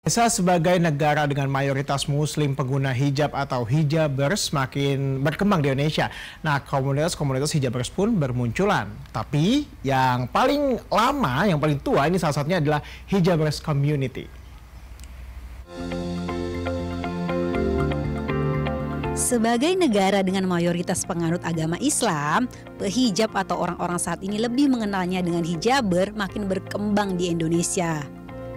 Indonesia sebagai negara dengan mayoritas muslim pengguna hijab atau hijabers makin berkembang di Indonesia. Nah, komunitas-komunitas hijabers pun bermunculan. Tapi yang paling lama, yang paling tua ini salah satunya adalah hijabers community. Sebagai negara dengan mayoritas penganut agama Islam, pehijab atau orang-orang saat ini lebih mengenalnya dengan hijaber makin berkembang di Indonesia.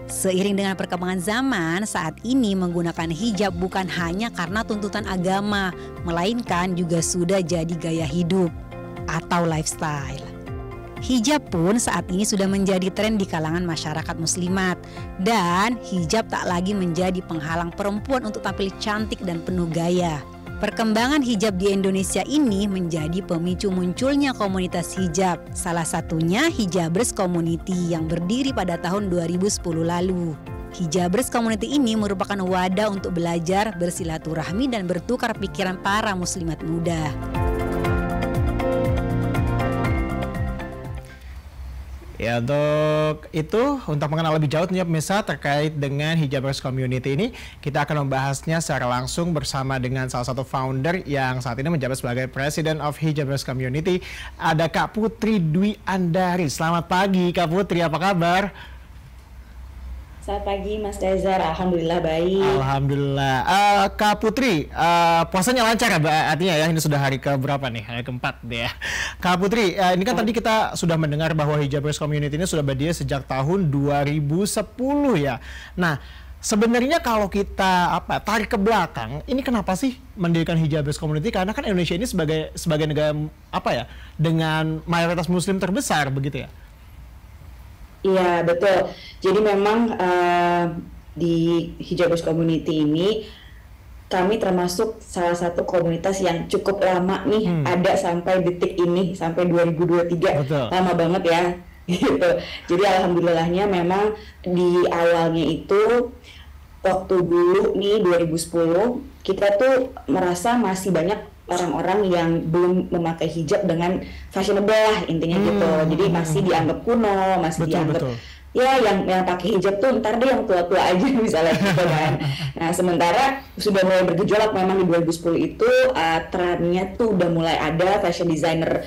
Seiring dengan perkembangan zaman, saat ini menggunakan hijab bukan hanya karena tuntutan agama, melainkan juga sudah jadi gaya hidup atau lifestyle. Hijab pun saat ini sudah menjadi tren di kalangan masyarakat muslimat, dan hijab tak lagi menjadi penghalang perempuan untuk tampil cantik dan penuh gaya. Perkembangan hijab di Indonesia ini menjadi pemicu munculnya komunitas hijab. Salah satunya Hijabers Community yang berdiri pada tahun 2010 lalu. Hijabers Community ini merupakan wadah untuk belajar, bersilaturahmi dan bertukar pikiran para muslimat muda. Ya, untuk mengenal lebih jauh tentunya pemirsa terkait dengan Hijabers Community ini, kita akan membahasnya secara langsung bersama dengan salah satu founder yang saat ini menjabat sebagai President of Hijabers Community, ada Kak Putri Dwi Andari. Selamat pagi Kak Putri, apa kabar? Selamat pagi Mas Reza, alhamdulillah baik. Alhamdulillah. Kak Putri, puasanya lancar ya artinya ya, ini sudah hari keberapa nih, hari keempat deh ya. Kak Putri, ini kan tadi kita sudah mendengar bahwa Hijabers Community ini sudah berdiri sejak tahun 2010 ya. Nah, sebenarnya kalau kita tarik ke belakang, ini kenapa sih mendirikan Hijabers Community? Karena kan Indonesia ini sebagai negara dengan mayoritas muslim terbesar begitu ya. Iya betul. Jadi memang di Hijabers Community ini kami termasuk salah satu komunitas yang cukup lama nih, ada sampai detik ini, sampai 2023. Betul. Lama banget ya. Gitu. Jadi alhamdulillahnya memang di awalnya itu waktu dulu nih 2010 kita tuh merasa masih banyak orang-orang yang belum memakai hijab dengan fashionable lah intinya gitu. Jadi masih dianggap kuno, masih dianggap ya yang pakai hijab tuh ntar deh yang tua-tua aja misalnya gitu kan. Nah, sementara sudah mulai bergejolak memang di 2010 itu trennya tuh udah mulai ada fashion designer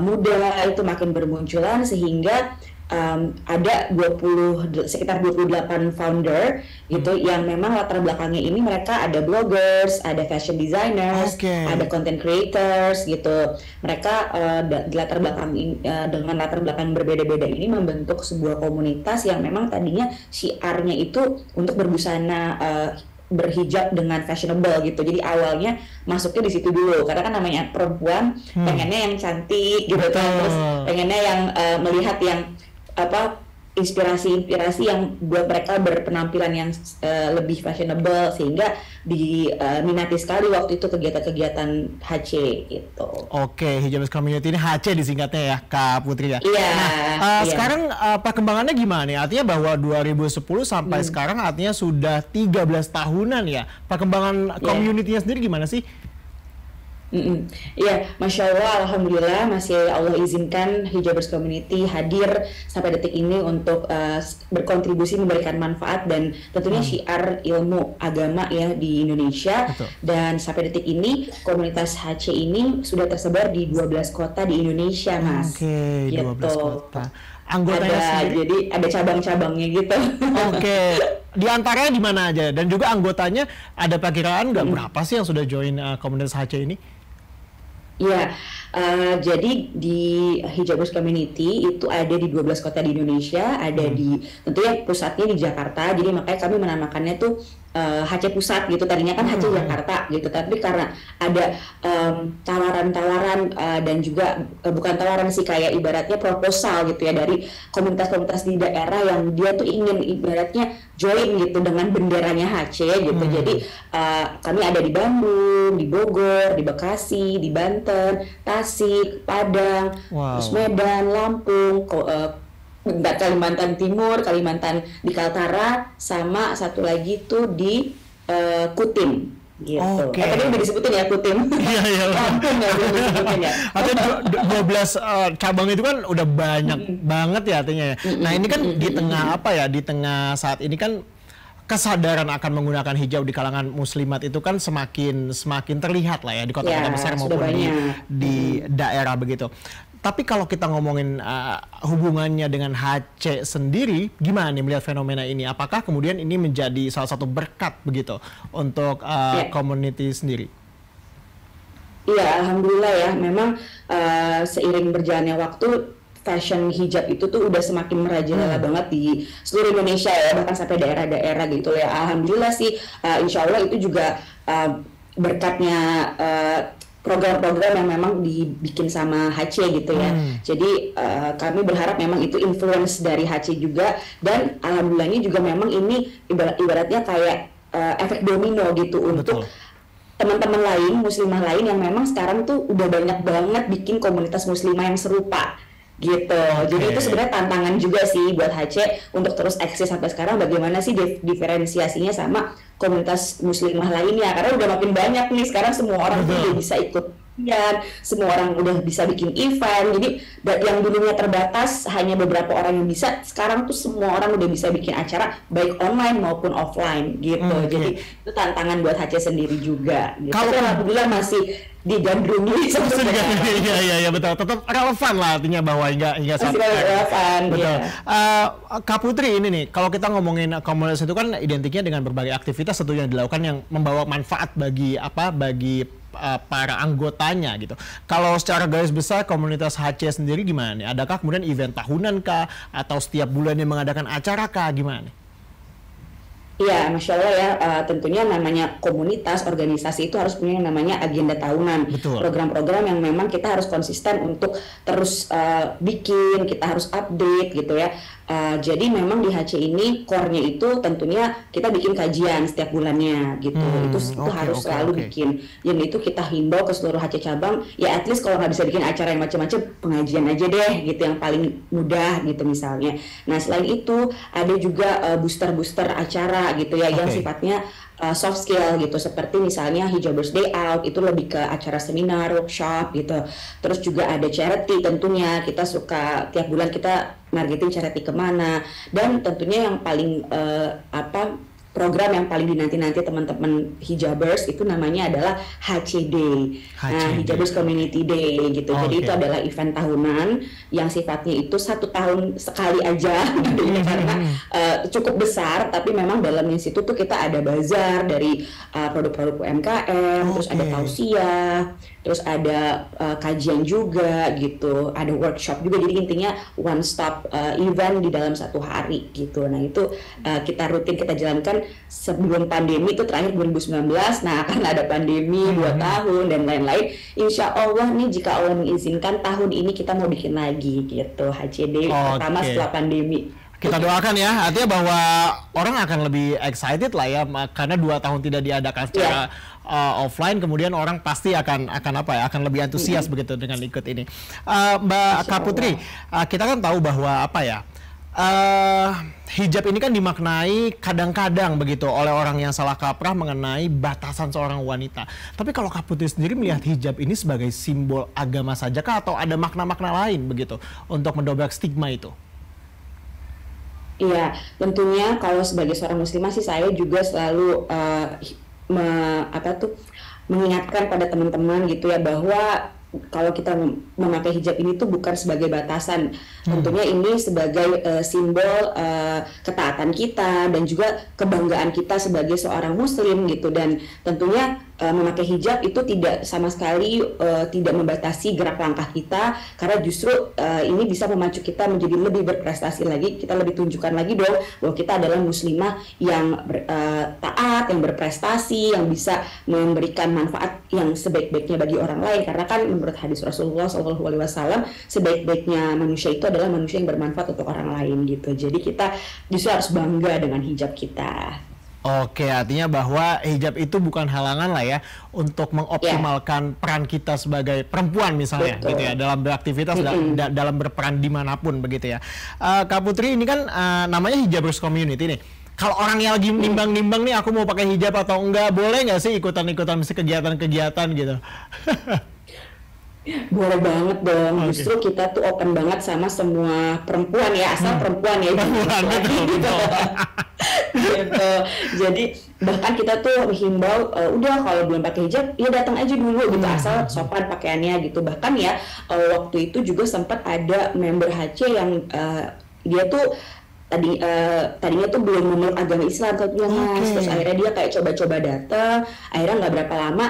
muda itu makin bermunculan sehingga ada sekitar 28 founder gitu yang memang latar belakangnya ini mereka ada bloggers, ada fashion designers, ada content creators gitu. Mereka dengan latar belakang berbeda-beda ini membentuk sebuah komunitas yang memang tadinya syiarnya itu untuk berbusana berhijab dengan fashionable gitu. Jadi awalnya masuknya di situ dulu karena kan namanya perempuan pengennya yang cantik gitu kan, terus pengennya yang melihat yang inspirasi yang buat mereka berpenampilan yang lebih fashionable sehingga diminati sekali waktu itu kegiatan-kegiatan HC gitu. Oke, Hijabers Community ini HC disingkatnya ya Kak Putri ya. Iya. Nah, sekarang perkembangannya gimana nih? Artinya bahwa 2010 sampai sekarang artinya sudah 13 tahunan ya. Perkembangan community-nya sendiri gimana sih? Iya, Masya Allah, Alhamdulillah masih Allah izinkan Hijabers Community hadir sampai detik ini untuk berkontribusi memberikan manfaat dan tentunya syiar ilmu agama ya di Indonesia. Betul. Dan sampai detik ini komunitas HC ini sudah tersebar di 12 kota di Indonesia, Mas. Oke, gitu. 12 kota. Anggotanya jadi ada cabang-cabangnya gitu. Oke, di antaranya di mana aja? Dan juga anggotanya ada perkiraan nggak berapa sih yang sudah join komunitas HC ini? Iya, jadi di Hijabers Community itu ada di 12 kota di Indonesia, ada di tentunya pusatnya di Jakarta, jadi makanya kami menamakannya tuh HC Pusat gitu, tadinya kan HC Jakarta gitu, tapi karena ada tawaran-tawaran dan juga bukan tawaran sih, kayak ibaratnya proposal gitu ya dari komunitas-komunitas di daerah yang dia tuh ingin ibaratnya join gitu dengan benderanya HC gitu. Jadi kami ada di Bandung, di Bogor, di Bekasi, di Banten, Tasik, Padang, terus Medan, Lampung, Kalimantan Timur, Kalimantan di Kaltara, sama satu lagi tuh di Kutim gitu. Tadi udah disebutin ya Kutim. Iya. Lampung ya udah disebutin ya. Artinya 12 cabang itu kan udah banyak banget ya artinya ya. Nah, ini kan di tengah di tengah saat ini kan kesadaran akan menggunakan hijab di kalangan muslimat itu kan semakin terlihat lah ya di kota-kota besar maupun di daerah begitu. Tapi kalau kita ngomongin hubungannya dengan HC sendiri, gimana nih melihat fenomena ini? Apakah kemudian ini menjadi salah satu berkat begitu untuk community sendiri? Iya, alhamdulillah ya. Memang seiring berjalannya waktu, fashion hijab itu tuh udah semakin merajalela banget di seluruh Indonesia ya, bahkan sampai daerah-daerah gitu ya. Alhamdulillah sih, insya Allah itu juga berkatnya program-program yang memang dibikin sama HC gitu ya. Jadi kami berharap memang itu influence dari HC juga, dan alhamdulillahnya juga memang ini ibaratnya kayak efek domino gitu untuk teman-teman lain, muslimah lain yang memang sekarang tuh udah banyak banget bikin komunitas muslimah yang serupa gitu. Jadi itu sebenarnya tantangan juga sih buat HC untuk terus eksis sampai sekarang, bagaimana sih diferensiasinya sama komunitas muslimah lainnya, karena udah makin banyak nih sekarang, semua orang tuh udah bisa ikut, semua orang udah bisa bikin event. Jadi yang dulunya terbatas hanya beberapa orang yang bisa, sekarang tuh semua orang udah bisa bikin acara baik online maupun offline gitu. Jadi itu tantangan buat HC sendiri juga gitu. Tapi alhamdulillah masih digandrungi. Iya betul, tetap relevan lah artinya bahwa hingga saat ini relevan. Betul. Kak Putri, ini nih kalau kita ngomongin komunitas itu kan identiknya dengan berbagai aktivitas tentunya yang dilakukan yang membawa manfaat bagi para anggotanya gitu. Kalau secara garis besar komunitas HC sendiri gimana nih? Adakah kemudian event tahunan kah atau setiap bulannya mengadakan acara kah, gimana nih? Iya, Masya Allah ya, tentunya namanya komunitas, organisasi itu harus punya yang namanya agenda tahunan. Program-program yang memang kita harus konsisten untuk terus bikin, kita harus update gitu ya. Jadi memang di HC ini core-nya itu tentunya kita bikin kajian setiap bulannya gitu. Itu harus selalu bikin. Yang itu kita himbau ke seluruh HC cabang, ya at least kalau nggak bisa bikin acara yang macam-macam, pengajian aja deh gitu, yang paling mudah gitu misalnya. Nah selain itu ada juga booster-booster acara gitu ya, yang sifatnya soft skill gitu, seperti misalnya Hijabers Day Out, itu lebih ke acara seminar, workshop gitu. Terus juga ada charity, tentunya kita suka tiap bulan kita nargetin charity kemana, dan tentunya yang paling program yang paling dinanti-nanti teman-teman hijabers itu namanya adalah HCD. Nah, Hijabers Community Day gitu. Jadi itu adalah event tahunan yang sifatnya itu 1 tahun sekali aja gitu ya, karena cukup besar, tapi memang dalamnya situ tuh kita ada bazar dari produk-produk UMKM, terus ada tausiah, terus ada kajian juga gitu, ada workshop juga. Jadi intinya one stop event di dalam 1 hari gitu. Nah itu kita jalankan sebelum pandemi, itu terakhir 2019. Nah karena ada pandemi 2 tahun dan lain-lain, insya Allah nih jika Allah mengizinkan tahun ini kita mau bikin lagi gitu HCD pertama setelah pandemi. Kita doakan ya, artinya bahwa orang akan lebih excited lah ya, karena 2 tahun tidak diadakan secara offline, kemudian orang pasti akan lebih antusias begitu dengan ikut ini. Mbak Kak Putri, kita kan tahu bahwa hijab ini kan dimaknai kadang-kadang begitu oleh orang yang salah kaprah mengenai batasan seorang wanita. Tapi kalau Kak Putri sendiri melihat hijab ini sebagai simbol agama saja kah, atau ada makna-makna lain begitu untuk mendobrak stigma itu? Iya, tentunya kalau sebagai seorang muslimah sih saya juga selalu mengingatkan pada teman-teman gitu ya, bahwa kalau kita memakai hijab ini tuh bukan sebagai batasan, tentunya ini sebagai simbol ketaatan kita dan juga kebanggaan kita sebagai seorang muslim gitu. Dan tentunya memakai hijab itu tidak sama sekali tidak membatasi gerak langkah kita, karena justru ini bisa memacu kita menjadi lebih berprestasi lagi. Kita lebih tunjukkan lagi dong bahwa kita adalah muslimah yang taat, yang berprestasi, yang bisa memberikan manfaat yang sebaik-baiknya bagi orang lain. Karena kan menurut hadis Rasulullah SAW, sebaik-baiknya manusia itu adalah manusia yang bermanfaat untuk orang lain gitu. Jadi kita justru harus bangga dengan hijab kita. Oke, artinya bahwa hijab itu bukan halangan lah ya untuk mengoptimalkan peran kita sebagai perempuan misalnya. Betul. Gitu ya, dalam beraktivitas, dalam berperan dimanapun begitu ya. Kak Putri, ini kan namanya Hijabers Community nih. Kalau orang yang lagi nimbang-nimbang nih, aku mau pakai hijab atau enggak, boleh nggak sih ikutan-ikutan mesti kegiatan-kegiatan gitu? Boleh banget dong. Oke. Justru kita tuh open banget sama semua perempuan ya, asal perempuan ya. Perempuan, jangan laki-laki betul, gitu. betul. Gitu. Jadi bahkan kita tuh himbau udah kalau belum pakai hijab ya datang aja dulu gitu, asal sopan pakaiannya gitu. Bahkan ya waktu itu juga sempat ada member HC yang dia tuh tadinya tuh belum memeluk agama Islam katanya Mas. Oke. Terus akhirnya dia kayak coba-coba datang, akhirnya nggak berapa lama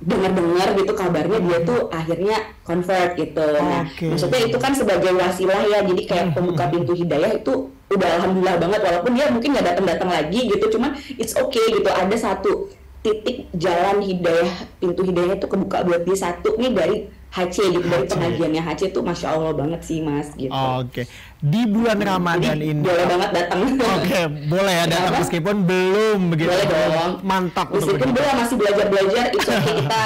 dengar-dengar gitu kabarnya dia tuh akhirnya convert gitu. Nah, Oke. maksudnya itu kan sebagai wasilah ya, jadi kayak pembuka pintu hidayah itu udah alhamdulillah banget, walaupun dia mungkin nggak datang-datang lagi gitu, cuman it's okay gitu, ada satu titik jalan hidayah, pintu hidayah itu kebuka buat dia satu nih dari HC gitu, dari HC. pengajiannya HC tuh Masya Allah banget sih Mas gitu. Oke. Di bulan Ramadan Jadi ini. boleh banget datang. Oke, boleh ya datang Kenapa? meskipun belum begitu. Boleh dong. Mantap untuk Meskipun begitu. belum masih belajar-belajar, it's okay, kita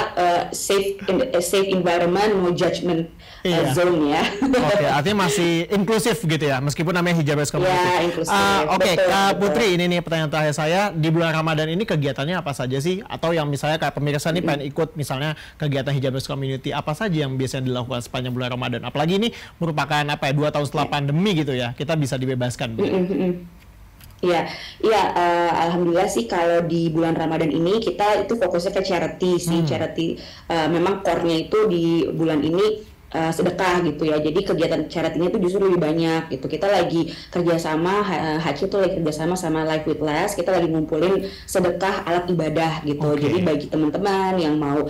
safe environment, no judgment Iya. zone ya. Oke, artinya masih inklusif gitu ya, meskipun namanya Hijabers Community. Ya, inklusif. Oke, Betul, Kak betul. Putri, ini nih pertanyaan terakhir saya. Di bulan Ramadan ini kegiatannya apa saja sih? Atau yang misalnya kayak pemirsa nih pengen ikut misalnya kegiatan Hijabers Community, apa saja yang biasanya dilakukan sepanjang bulan Ramadan? Apalagi ini merupakan apa ya, 2 tahun setelah pandemi gitu ya, kita bisa dibebaskan. Iya, alhamdulillah sih kalau di bulan Ramadan ini kita itu fokusnya ke charity sih, charity memang core-nya itu di bulan ini sedekah gitu ya. Jadi kegiatan charity-nya itu justru lebih banyak gitu. Kita lagi kerjasama, HC itu lagi kerjasama sama Life with Less, kita lagi ngumpulin sedekah alat ibadah gitu. Oke. Jadi bagi teman-teman yang mau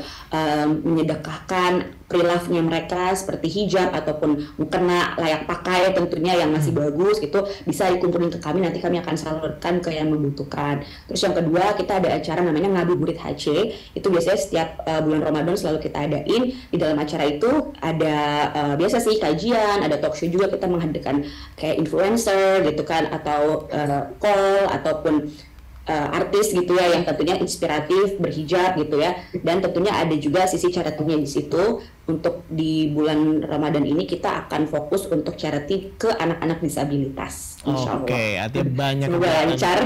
menyedekahkan perilakunya mereka seperti hijab ataupun mukena layak pakai tentunya yang masih bagus gitu, bisa dikumpulin ke kami, nanti kami akan salurkan ke yang membutuhkan. Terus yang kedua, kita ada acara namanya Ngabuburit HC, itu biasanya setiap bulan Ramadan selalu kita adain. Di dalam acara itu ada biasa sih kajian, ada talk show juga, kita menghadirkan kayak influencer gitu kan, atau call ataupun artis gitu ya yang tentunya inspiratif berhijab gitu ya, dan tentunya ada juga sisi charity-nya di situ. Untuk di bulan Ramadan ini kita akan fokus untuk charity ke anak-anak disabilitas, Insya Allah. Oke, artinya banyak Semoga kegiatan. lancar.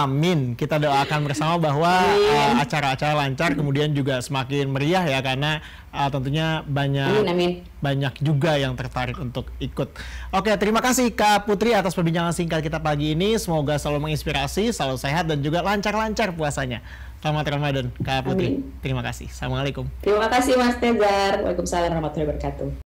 Amin. Kita doakan bersama bahwa Amin. acara-acara lancar, kemudian juga semakin meriah ya, karena tentunya banyak Amin. banyak juga yang tertarik untuk ikut. Oke, terima kasih Kak Putri atas perbincangan singkat kita pagi ini. Semoga selalu menginspirasi, selalu sehat, dan juga lancar-lancar puasanya. Selamat Ramadan, Kak Putri. Amin. Terima kasih. Assalamualaikum. Terima kasih Mas Tezar. Waalaikumsalam warahmatullahi wabarakatuh.